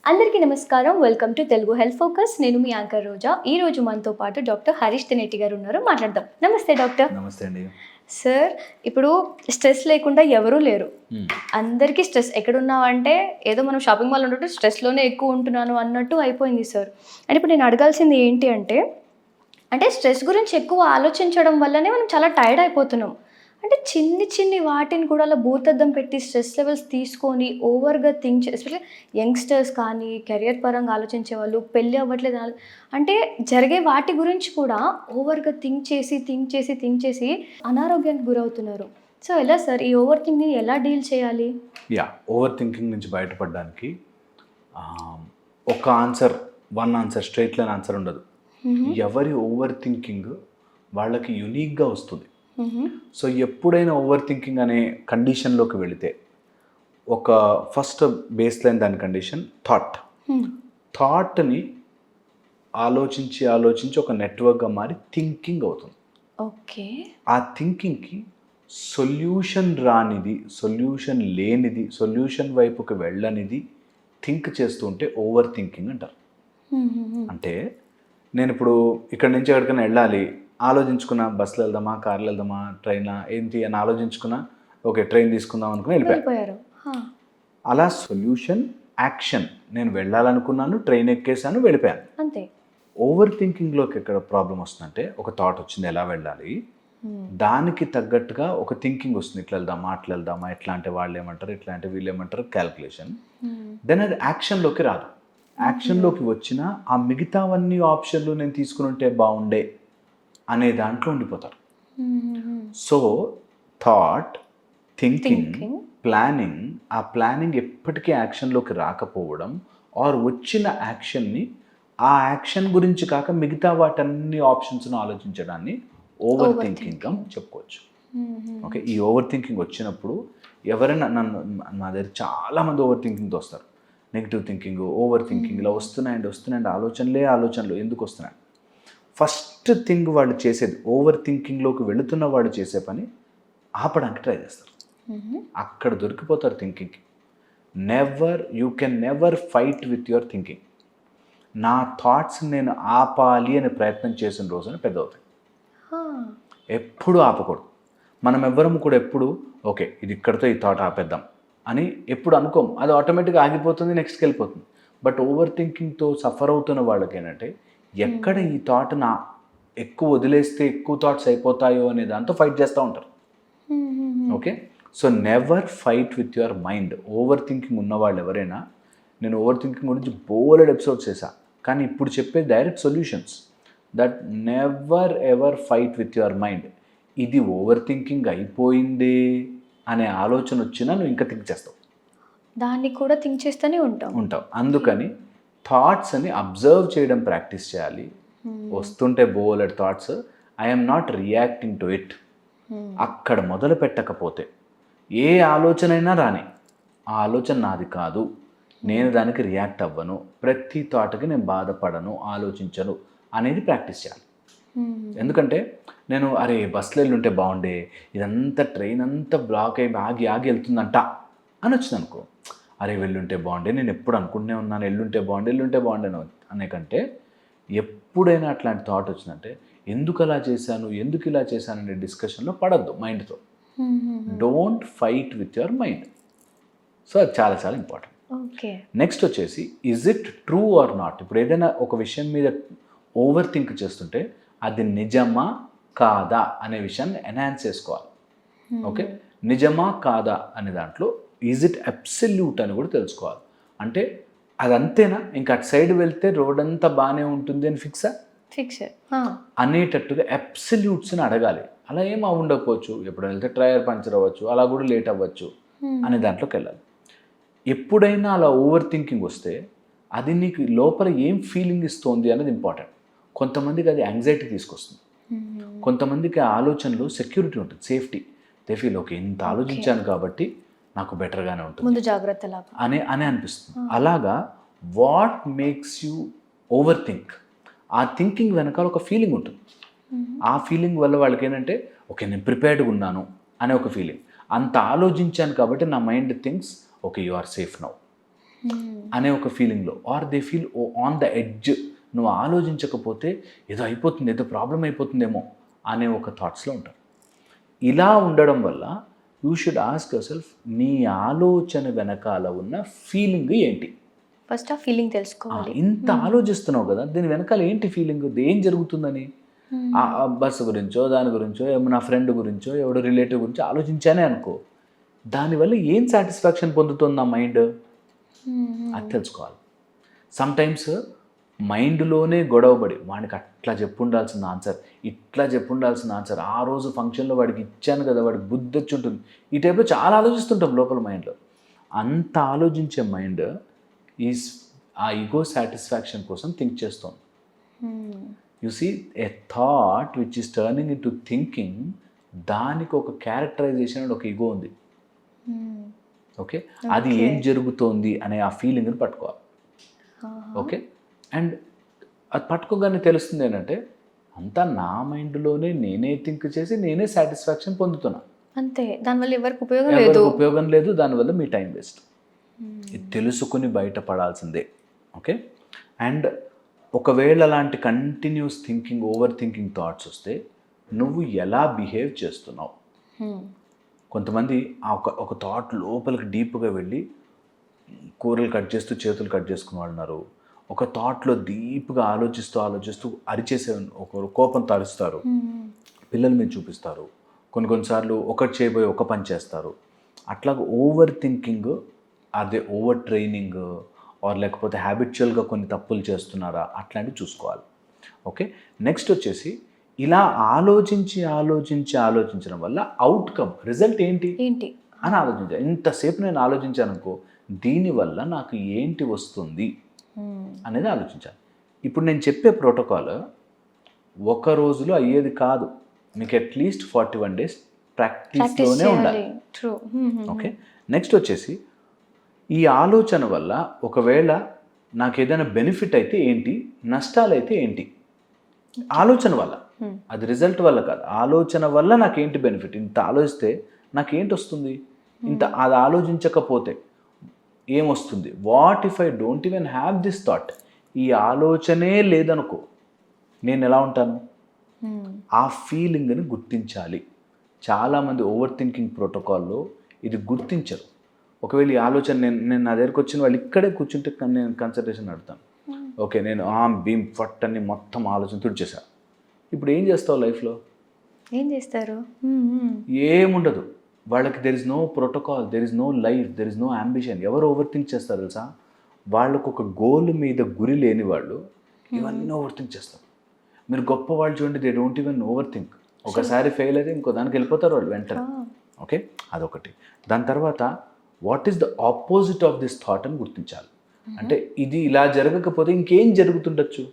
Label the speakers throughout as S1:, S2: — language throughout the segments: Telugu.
S1: అందరికీ నమస్కారం. Welcome to Telugu health focus. నేను మీ యాంకర్ రోజా. ఈ రోజు మనతో పాటు డాక్టర్ హరీష్ తెనేటి గారు ఉన్నారు. మాట్లాడదాం. నమస్తే డాక్టర్.
S2: నమస్తే అండి.
S1: సార్, ఇప్పుడు స్ట్రెస్ లేకుండా ఎవరూ లేరు. అందరికీ స్ట్రెస్. ఎక్కడున్నావంటే ఏదో మనం షాపింగ్ మాల్ ఉన్నట్టు స్ట్రెస్లోనే ఎక్కువ ఉంటున్నాను అన్నట్టు అయిపోయింది సార్. అండ్ ఇప్పుడు నేను అడగాల్సింది ఏంటి అంటే స్ట్రెస్ గురించి ఎక్కువ ఆలోచించడం వల్లనే మనం చాలా టైర్డ్ అయిపోతున్నాం. అంటే చిన్ని వాటిని కూడా అలా భూతద్దం పెట్టి స్ట్రెస్ లెవెల్స్ తీసుకొని ఓవర్గా థింక్ ఎస్పెషల్లీ యంగ్స్టర్స్ కానీ కెరియర్ పరంగా ఆలోచించే వాళ్ళు పెళ్ళి అవ్వట్లేదు అంటే జరిగే వాటి గురించి కూడా ఓవర్గా థింక్ చేసి అనారోగ్యానికి గురవుతున్నారు. సో ఎలా సార్ ఈ ఓవర్ థింక్ని ఎలా డీల్ చేయాలి?
S2: ఓవర్ థింకింగ్ నుంచి బయటపడడానికి one answer straight line answer ఉండదు. ఎవరి ఓవర్ థింకింగ్ వాళ్ళకి యునీక్గా వస్తుంది. సో ఎప్పుడైనా ఓవర్ థింకింగ్ అనే కండిషన్లోకి వెళితే ఒక ఫస్ట్ బేస్ లైన్ దాని కండిషన్ థాట్ని ఆలోచించి ఒక నెట్వర్క్గా మారి థింకింగ్ అవుతుంది.
S1: ఓకే.
S2: ఆ థింకింగ్కి సొల్యూషన్ రానిది, సొల్యూషన్ లేనిది, సొల్యూషన్ వైపుకి వెళ్ళనిది థింక్ చేస్తూ ఉంటే ఓవర్ థింకింగ్ అంటారు. అంటే నేను ఇప్పుడు ఇక్కడి నుంచి ఎక్కడికైనా వెళ్ళాలి, ఆలోచించుకున్నా బస్సులో వెళ్దామా, కార్లో వెళ్దామా, ట్రైనా ఏంటి అని ఆలోచించుకున్నా, ఓకే ట్రైన్ తీసుకుందాం అనుకుని వెళ్ళిపోయారు. అలా సొల్యూషన్ యాక్షన్, నేను వెళ్ళాలనుకున్నాను, ట్రైన్ ఎక్కేసాను, వెళ్ళిపోయాను
S1: అంతే.
S2: ఓవర్ థింకింగ్లోకి ఎక్కడ ప్రాబ్లం వస్తుందంటే ఒక థాట్ వచ్చింది ఎలా వెళ్ళాలి, దానికి తగ్గట్టుగా ఒక థింకింగ్ వస్తుంది, ఇట్లా వెళ్దామా అట్లా వెళ్దామా, ఎట్లా అంటే వాళ్ళు ఏమంటారు, ఇట్లా అంటే వీళ్ళు ఏమంటారు, క్యాల్కులేషన్. దెన్ అది యాక్షన్లోకి రాదు. యాక్షన్లోకి వచ్చినా ఆ మిగతావన్నీ ఆప్షన్లు నేను తీసుకుని ఉంటే బాగుండే అనే దాంట్లో ఉండిపోతారు. సో థాట్, థింకింగ్, ప్లానింగ్, ఆ ప్లానింగ్ ఎప్పటికీ యాక్షన్లోకి రాకపోవడం, ఆర్ వచ్చిన యాక్షన్ని ఆ యాక్షన్ గురించి కాక మిగతా వాటన్ని ఆప్షన్స్ను ఆలోచించడాన్ని ఓవర్ థింకింగ్ చెప్పుకోవచ్చు. ఓకే. ఈ ఓవర్ థింకింగ్ వచ్చినప్పుడు ఎవరైనా నా దగ్గర చాలామంది ఓవర్ థింకింగ్తో వస్తారు. నెగిటివ్ థింకింగ్, ఓవర్ థింకింగ్ ఇలా వస్తున్నాయండి ఆలోచనలు ఎందుకు వస్తున్నాయి? ఫస్ట్ థింగ్ వాళ్ళు చేసేది, ఓవర్ థింకింగ్లోకి వెళుతున్న వాళ్ళు చేసే పని ఆపడానికి ట్రై చేస్తారు. అక్కడ దొరికిపోతారు థింకింగ్కి. You can never fight with your thinking. నా థాట్స్ నేను ఆపాలి అనే ప్రయత్నం చేసిన రోజున పెద్ద అవుతాయి. ఎప్పుడు ఆపకూడదు. మనం ఎవ్వరం కూడా ఎప్పుడు ఓకే ఇది ఇక్కడితో ఈ థాట్ ఆపేద్దాం అని ఎప్పుడు అనుకోము. అది ఆటోమేటిక్గా ఆగిపోతుంది, నెక్స్ట్కి వెళ్ళిపోతుంది. బట్ ఓవర్ థింకింగ్తో సఫర్ అవుతున్న వాళ్ళకి ఏంటంటే ఎక్కడ ఈ థాట్ నా ఎక్కువ వదిలేస్తే ఎక్కువ థాట్స్ అయిపోతాయో అనే దాంతో ఫైట్ చేస్తూ ఉంటారు. Okay. So never fight with your mind. Over thinking ఉన్నవాళ్ళు ఎవరైనా, నేను ఓవర్ థింకింగ్ గురించి బోలెడ్ ఎపిసోడ్స్ చేశా, కానీ ఇప్పుడు చెప్పే direct solutions that never ever fight with your mind. ఇది ఓవర్ థింకింగ్ అయిపోయింది అనే ఆలోచన వచ్చినా నువ్వు ఇంకా థింక్ చేస్తావు,
S1: దాన్ని కూడా థింక్ చేస్తూనే ఉంటావు.
S2: అందుకని థాట్స్ అని అబ్జర్వ్ చేయడం ప్రాక్టీస్ చేయాలి. వస్తుంటే బోలెడ్ thoughts, I'm not reacting to it. అక్కడ మొదలు పెట్టకపోతే ఏ ఆలోచన అయినా రాని, ఆ ఆలోచన నాది కాదు, నేను దానికి రియాక్ట్ అవ్వను, ప్రతి థాట్కి నేను బాధపడను, ఆలోచించను అనేది ప్రాక్టీస్ చేయాలి. ఎందుకంటే నేను బస్సులో వెళ్ళుంటే బాగుండే, ఇదంతా ట్రైన్ అంతా బ్లాక్ అయి ఆగి వెళ్తుందంట అని వచ్చింది అనుకో, వెళ్ళుంటే బాగుండే, నేను ఎప్పుడు అనుకుంటూనే ఉన్నాను ఎల్లుంటే బాగుండే అనే కంటే ఎప్పుడైనా అట్లాంటి థాట్ వచ్చిందంటే ఎందుకు అలా చేశాను, ఎందుకు ఇలా చేశాను అనే డిస్కషన్లో పడద్దు మైండ్తో. Don't fight with your mind. So అది చాలా చాలా ఇంపార్టెంట్.
S1: ఓకే.
S2: నెక్స్ట్ వచ్చేసి is it true or not. ఇప్పుడు ఏదైనా ఒక విషయం మీద ఓవర్ థింక్ చేస్తుంటే అది నిజమా కాదా అనే విషయాన్ని ఎన్హాన్స్ చేసుకోవాలి. ఓకే. నిజమా కాదా అనే దాంట్లో ఈజ్ ఇట్ అబ్సల్యూట్ అని కూడా తెలుసుకోవాలి. అంటే అదంతేనా, ఇంకా అటు సైడ్ వెళ్తే రోడ్ అంతా బాగానే ఉంటుంది అని ఫిక్స్ అనేటట్టుగా అబ్సల్యూట్స్ని అడగాలి. అలా ఏం ఉండకపోవచ్చు, ఎప్పుడు వెళ్తే టైర్ పంచర్ అవ్వచ్చు, అలా కూడా లేట్ అవ్వచ్చు అనే దాంట్లోకి వెళ్ళాలి. ఎప్పుడైనా అలా ఓవర్ థింకింగ్ వస్తే అది నీకు లోపల ఏం ఫీలింగ్ ఇస్తోంది అనేది ఇంపార్టెంట్. కొంతమందికి అది యాంగ్జైటీ తీసుకొస్తుంది, కొంతమందికి ఆ ఆలోచనలో సెక్యూరిటీ ఉంటుంది, సేఫ్టీ. దే ఫీల్ ఓకే ఇంత ఆలోచించాను కాబట్టి నాకు బెటర్గానే ఉంటుంది,
S1: ముందు జాగ్రత్త
S2: అని అనిపిస్తుంది. అలాగా what makes you over think, ఆ థింకింగ్ వెనకాల ఒక ఫీలింగ్ ఉంటుంది. ఆ ఫీలింగ్ వల్ల వాళ్ళకి ఏంటంటే ఓకే నేను ప్రిపేర్డ్గా ఉన్నాను అనే ఒక ఫీలింగ్. అంత ఆలోచించాను కాబట్టి నా mind thinks okay you are safe now. అనే ఒక ఫీలింగ్లో, are they feel on the edge, నువ్వు ఆలోచించకపోతే ఏదో అయిపోతుంది, ఏదో ప్రాబ్లం అయిపోతుందేమో అనే ఒక థాట్స్లో ఉంటారు. ఇలా ఉండడం వల్ల you should ask your self, నీ ఆలోచన వెనకాల ఉన్న ఫీలింగ్ ఏంటి?
S1: ఫస్ట్ ఆ ఫీలింగ్ తెలుసుకోవాలి.
S2: ఇంత ఆలోచిస్తున్నావు కదా, దీని వెనకాల ఏంటి ఫీలింగ్, ఏం జరుగుతుందని. ఆ బస్సు గురించో, దాని గురించో, నా ఫ్రెండ్ గురించో, ఎవడో రిలేటివ్ గురించో ఆలోచించానే అనుకో, దానివల్ల ఏం సాటిస్ఫాక్షన్ పొందుతుంది నా మైండ్, అది తెలుసుకోవాలి. సమ్టైమ్స్ మైండ్లోనే గొడవపడి వాడికి అట్లా చెప్పుండాల్సిన ఆన్సర్, ఇట్లా చెప్పుండాల్సిన ఆన్సర్, ఆ రోజు ఫంక్షన్లో వాడికి ఇచ్చాను కదా, వాడికి బుద్ధి వచ్చి ఉంటుంది, ఈ టైప్లో చాలా ఆలోచిస్తుంటాం లోపల మైండ్లో. అంత ఆలోచించే మైండ్ ఈజ్ ఆ ఈగో సాటిస్ఫాక్షన్ కోసం థింక్ చేస్తుంది. You see a thought which is turning into thinking, దానికి ఒక క్యారెక్టరైజేషన్ అండ్ ఒక ఈగో ఉంది. ఓకే, అది ఏం జరుగుతోంది అనే ఆ ఫీలింగ్ని పట్టుకోవాలి. ఓకే, అండ్ అది పట్టుకోగానే తెలుస్తుంది ఏంటంటే, అంతా నా మైండ్లోనే నేనే థింక్ చేసి నేనే సాటిస్ఫాక్షన్ పొందుతున్నా,
S1: అంతే. దానివల్ల ఎవరికి ఉపయోగం లేదు,
S2: ఉపయోగం లేదు, దానివల్ల మీ టైం వేస్ట్. ఇది తెలుసుకుని బయటపడాల్సిందే. ఓకే, అండ్ ఒకవేళ అలాంటి continuous thinking, over thinking thoughts వస్తే నువ్వు ఎలా బిహేవ్ చేస్తున్నావు. కొంతమంది ఒక థాట్ లోపలికి డీప్గా వెళ్ళి కూరలు కట్ చేస్తూ చేతులు కట్ చేసుకుని వాళ్ళు ఉన్నారు. ఒక థాట్లో డీప్గా ఆలోచిస్తూ అరిచేసే ఒకరు కోపంతో అరుస్తారు, పిల్లల మీద చూపిస్తారు, కొన్నిసార్లు ఒకటి చేయబోయి ఒక పని చేస్తారు. అట్లాగా ఓవర్ థింకింగ్, అదే ఓవర్ ట్రైనింగ్, ఆర్ లేకపోతే హ్యాబిచువల్గా కొన్ని తప్పులు చేస్తున్నారా, అట్లాంటివి చూసుకోవాలి. ఓకే, నెక్స్ట్ వచ్చేసి ఇలా ఆలోచించడం వల్ల అవుట్కమ్, రిజల్ట్ ఏంటి అని ఆలోచించాలి. ఇంతసేపు నేను ఆలోచించాను అనుకో, దీనివల్ల నాకు ఏంటి వస్తుంది అనేది ఆలోచించాలి. ఇప్పుడు నేను చెప్పే ప్రోటోకాల్ ఒక రోజులో అయ్యేది కాదు, మీకు అట్లీస్ట్ 41 days ప్రాక్టీస్లోనే ఉండాలి. ఓకే, నెక్స్ట్ వచ్చేసి ఈ ఆలోచన వల్ల ఒకవేళ నాకు ఏదైనా బెనిఫిట్ అయితే ఏంటి, నష్టాలు అయితే ఏంటి. ఆలోచన వల్ల, అది రిజల్ట్ వల్ల కాదు, ఆలోచన వల్ల నాకేంటి బెనిఫిట్, ఇంత ఆలోచిస్తే నాకేంటి వస్తుంది, ఇంత అది ఆలోచించకపోతే ఏమొస్తుంది, what if I don't even have this thought, ఈ ఆలోచనే లేదనుకో నేను ఎలా ఉంటాను, ఆ ఫీలింగ్ని గుర్తించాలి. చాలామంది ఓవర్ థింకింగ్ ప్రోటోకాల్లో ఇది గుర్తించరు. ఒకవేళ ఈ ఆలోచన నేను నా దగ్గరికి వచ్చిన వాళ్ళు ఇక్కడే కూర్చుంటే నేను కన్సల్టేషన్ అడుగుతాను. ఓకే, నేను భీమ్ ఫట్ అని మొత్తం ఆలోచన తుడిచేశాను. ఇప్పుడు ఏం చేస్తావు లైఫ్లో,
S1: ఏం చేస్తారు,
S2: ఏముండదు వాళ్ళకి. There is no protocol, there is no life, there is no ambition. ఎవరు ఓవర్ థింక్ చేస్తారు తెలుసా, వాళ్ళకు ఒక గోల్ మీద గురి లేని వాళ్ళు ఇవన్నీ ఓవర్ థింక్ చేస్తారు. మీరు గొప్ప వాళ్ళు చూడండి, they don't even over think. ఒకసారి ఫెయిల్ అయితే ఇంకో దానికి వెళ్ళిపోతారు వాళ్ళు వెంటనే. ఓకే, అదొకటి. దాని తర్వాత what is the opposite of this thought అని గుర్తించాలి. అంటే ఇది ఇలా జరగకపోతే ఇంకేం జరుగుతుండొచ్చు,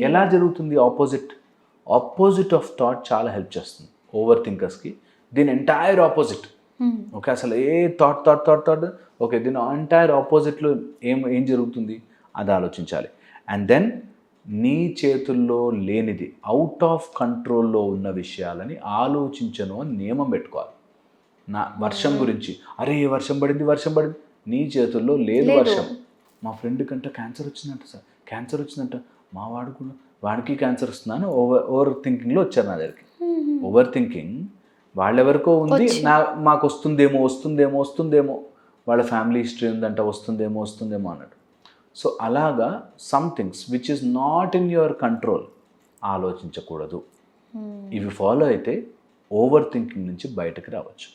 S2: ఎలా జరుగుతుంది ఆపోజిట్ ఆఫ్ థాట్ చాలా హెల్ప్ చేస్తుంది ఓవర్ థింకర్స్కి. దీని ఎంటైర్ ఆపోజిట్. ఓకే, అసలు ఏ థాట్ ఓకే, దీని ఎంటైర్ ఆపోజిట్లో ఏం జరుగుతుంది అది ఆలోచించాలి. అండ్ దెన్ నీ చేతుల్లో లేనిది, అవుట్ ఆఫ్ కంట్రోల్లో ఉన్న విషయాలని ఆలోచించను అని నియమం పెట్టుకోవాలి. నా వర్షం గురించి, అరే వర్షం పడింది, నీ చేతుల్లో లేదు వర్షం. మా ఫ్రెండ్ కంటే క్యాన్సర్ వచ్చిందంట సార్, మా వాడికి క్యాన్సర్ వస్తుందని ఓవర్ థింకింగ్లో వచ్చారు నా దగ్గరికి. ఓవర్ థింకింగ్ వాళ్ళెవరికో ఉంది, మాకు వస్తుందేమో, వాళ్ళ ఫ్యామిలీ హిస్టరీ ఉందంట, వస్తుందేమో అన్నట్టు. సో అలాగా some things which is not in your control ఆలోచించకూడదు. ఇవి ఫాలో అయితే ఓవర్ థింకింగ్ నుంచి బయటకు రావచ్చు.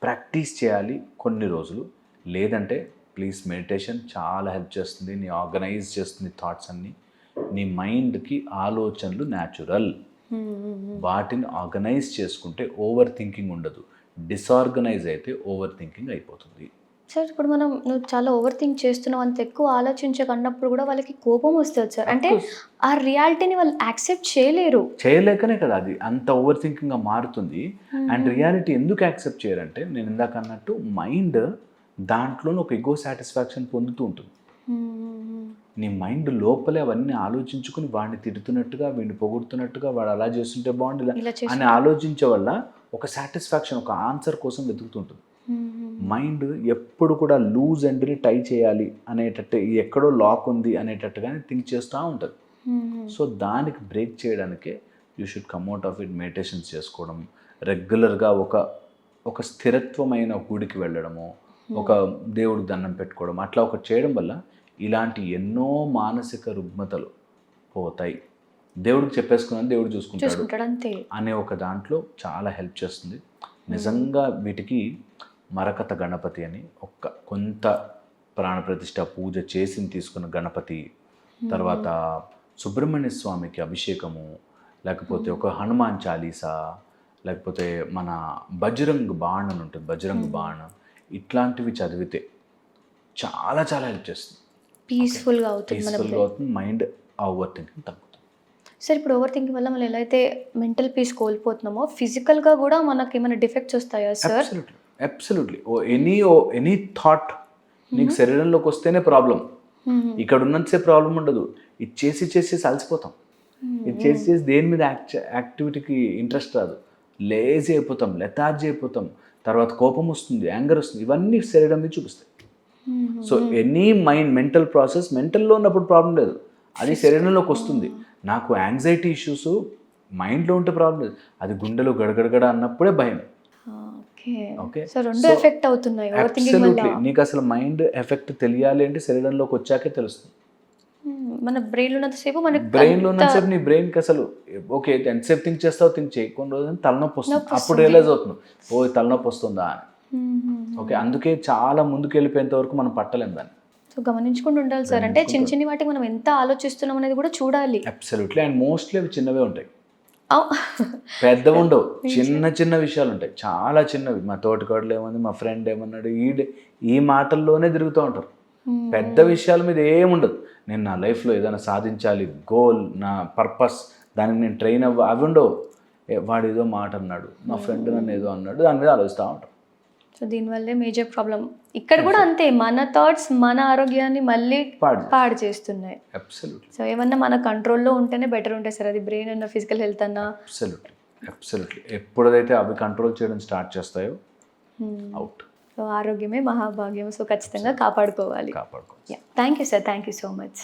S2: ప్రాక్టీస్ చేయాలి కొన్ని రోజులు. లేదంటే ప్లీజ్ మెడిటేషన్ చాలా హెల్ప్ చేస్తుంది, నీ ఆర్గనైజ్ చేస్తుంది థాట్స్ అన్నీ. నీ మైండ్కి ఆలోచనలు న్యాచురల్, వాటిని ఆర్గనైజ్ చేసుకుంటే ఓవర్ థింకింగ్ ఉండదు. డిసార్గనైజ్ అయితే ఓవర్ థింకింగ్ అయిపోతుంది.
S1: సార్, ఇప్పుడు నువ్వు చాలా ఓవర్ థింక్ చేస్తున్నావు, అంత ఎక్కువ ఆలోచించకన్నప్పుడు కూడా వాళ్ళకి కోపం వస్తుంది సార్. అంటే ఆ రియాలిటీని వాళ్ళు యాక్సెప్ట్ చేయలేకనే కదా అది అంత ఓవర్ థింకింగ్గా మారుతుంది. అండ్ రియాలిటీ ఎందుకు యాక్సెప్ట్ చేయరంటే, నేను ఇందాక అన్నట్టు మైండ్ దాంట్లో ఒక ఈగో సాటిస్ఫాక్షన్ పొందుతూ ఉంటుంది. నీ మైండ్ లోపలే అవన్నీ ఆలోచించుకుని వాడిని తిడుతున్నట్టుగా, వీడిని పొగుడుతున్నట్టుగా, వాడు అలా చేస్తుంటే బాగుండు అని ఆలోచించే వల్ల ఒక సాటిస్ఫాక్షన్, ఒక ఆన్సర్ కోసం వెతుకుతుంటుంది.
S2: మైండ్ ఎప్పుడు కూడా లూజ్ ఎండ్ని టై చేయాలి అనేటట్టు ఎక్కడో లాక్ ఉంది అనేటట్టుగానే థింక్ చేస్తూ ఉంటుంది. సో దానికి బ్రేక్ చేయడానికే you should come out of it, meditations చేసుకోవడం, రెగ్యులర్గా ఒక స్థిరత్వమైన గుడికి వెళ్ళడము, ఒక దేవుడికి దండం పెట్టుకోవడం, అట్లా ఒకటి చేయడం వల్ల ఇలాంటి ఎన్నో మానసిక రుగ్మతలు పోతాయి. దేవుడికి చెప్పేసుకున్నాను, దేవుడు చూసుకుంటాడు
S1: అంతే
S2: అనే ఒక దాంట్లో చాలా హెల్ప్ చేస్తుంది. నిజంగా వీటికి మరకత గణపతి అని కొంత ప్రాణప్రతిష్ఠ పూజ చేసి తీసుకున్న గణపతి, తర్వాత సుబ్రహ్మణ్య స్వామికి అభిషేకము, లేకపోతే ఒక హనుమాన్ చాలీసా, లేకపోతే మన బజరంగ్ బాణ్ అని ఉంటుంది, బజరంగ్ బాణ్, ఇట్లాంటివి చదివితే చాలా చాలా హెల్ప్ చేస్తుంది.
S1: పీస్ఫుల్గా అవుతుంది
S2: మైండ్, ఓవర్ థింకింగ్ తగ్గుతుంది.
S1: సార్ ఇప్పుడు ఓవర్ థింకింగ్ వల్ల మనం ఎలా అయితే మెంటల్ పీస్ కోల్పోతున్నామో ఫిజికల్గా కూడా మనకి ఏమైనా డిఫెక్ట్స్ వస్తాయా సార్?
S2: అబ్సల్యూట్లీ. ఎనీ థాట్ నీకు శరీరంలోకి వస్తేనే ప్రాబ్లం. ఇక్కడ ఉన్నంతసేపు ప్రాబ్లం ఉండదు. ఇది చేసి అలసిపోతాం. ఇది చేసి దేని మీద యాక్టివిటీకి ఇంట్రెస్ట్ రాదు, లేజీ అయిపోతాం, లెథార్జీ అయిపోతాం, తర్వాత కోపం వస్తుంది, యాంగర్ వస్తుంది, ఇవన్నీ శరీరం మీద చూపిస్తాయి. సో ఎనీ మెంటల్ ప్రాసెస్ మెంటల్లో ఉన్నప్పుడు ప్రాబ్లం లేదు, అది శరీరంలోకి వస్తుంది. నాకు యాంగ్జైటీ ఇష్యూస్ మైండ్లో ఉంటే ప్రాబ్లం లేదు, అది గుండెలో గడగడగడ అన్నప్పుడే భయం.
S1: ఓకే, సో రెండు ఎఫెక్ట్ అవుతున్నాయి ఓవర్ థింకింగ్ వల్ల.
S2: నీకు అసలు మైండ్ ఎఫెక్ట్ తెలియాలి అంటే శరీరంలోకి వచ్చాకే తెలుస్తుంది.
S1: మన బ్రెయిన్లో ఉన్నంతసేపు
S2: నీ బ్రెయిన్కి అసలు ఓకే ఎంతసేపు థింక్ చేస్తావు, థింక్ చేయి, కొన్ని రోజులు తలనొప్పి వస్తుంది, అప్పుడు రియలైజ్ అవుతుంది ఓ తలనొప్పి వస్తుందా అని. ఓకే, అందుకే చాలా ముందుకు వెళ్ళిపోయేంత వరకు మనం పట్టలేం దాన్ని.
S1: సో గమనించుకుంటూ ఉండాలి సార్, అంటే చిన్న వాటికి మనం ఎంత ఆలోచిస్తున్నాం అనేది కూడా చూడాలి.
S2: అబ్సల్యూట్లీ. అండ్ మోస్ట్లీ అవి చిన్నవే ఉంటాయి, పెద్దవి ఉండవు, చిన్న విషయాలు ఉంటాయి, చాలా చిన్నవి. మా తోటికోడలు ఏమంది, మా ఫ్రెండ్ ఏమన్నాడు, ఈ మాటల్లోనే తిరుగుతూ ఉంటారు. పెద్ద విషయాల మీద ఏముండదు. నేను నా లైఫ్లో ఏదైనా సాధించాలి, గోల్, నా పర్పస్, దానికి నేను ట్రైన్ అవి ఉండవు. వాడు ఏదో మాట అన్నాడు, మా ఫ్రెండ్ నన్ను ఏదో అన్నాడు, దాని మీద ఆలోచిస్తూ ఉంటారు.
S1: సో దీనివల్లే మేజర్ ప్రాబ్లం. ఇక్కడ కూడా అంతే, మన థాట్స్ మన ఆరోగ్యాన్ని మళ్ళీ పాడు చేస్తున్నాయి. సో ఏమన్నా మన కంట్రోల్లో ఉంటేనే బెటర్ ఉంటాయి సార్, అది బ్రెయిన్ అన్న ఫిజికల్ హెల్త్ అన్న.
S2: అబ్సల్యూట్లీ. ఎప్పుడైతే అవి కంట్రోల్ చేయడం స్టార్ట్ చేస్తాయో అవుట్.
S1: సో ఆరోగ్యమే మహాభాగ్యం, సో ఖచ్చితంగా కాపాడుకోవాలి. Thank you sir, thank you so much.